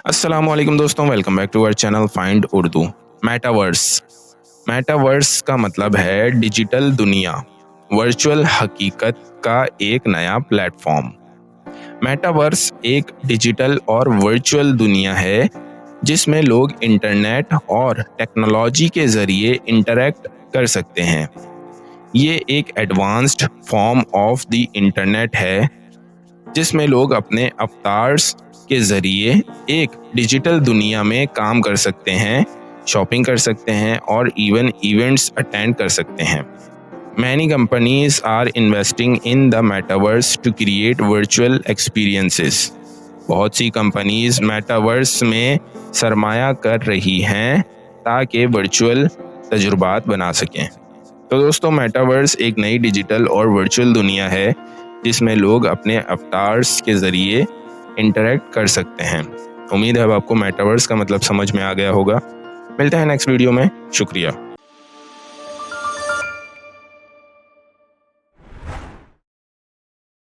अस्सलामुअलैकुम दोस्तों, welcome back to our channel find Urdu. Metaverse. Metaverse का मतलब है डिजिटल दुनिया, वर्चुअल हकीकत का एक नया प्लेटफॉर्म। मेटावर्स एक डिजिटल और वर्चुअल दुनिया है जिसमें लोग इंटरनेट और टेक्नोलॉजी के जरिए इंटरैक्ट कर सकते हैं। ये एक advanced form of the internet है जिसमें लोग अपने अवतार्स के ज़रिए एक डिजिटल दुनिया में काम कर सकते हैं, शॉपिंग कर सकते हैं और इवन इवेंट्स अटेंड कर सकते हैं। Many companies are investing in the metaverse to create virtual experiences. बहुत सी कंपनीज मेटावर्स में सरमाया कर रही हैं ताकि वर्चुअल तजुर्बात बना सकें। तो दोस्तों, मेटावर्स एक नई डिजिटल और वर्चुअल दुनिया है जिसमें लोग अपने अवतार्स के ज़रिए इंटरेक्ट कर सकते हैं। उम्मीद है अब आपको मेटावर्स का मतलब समझ में आ गया होगा। मिलते हैं नेक्स्ट वीडियो में। शुक्रिया।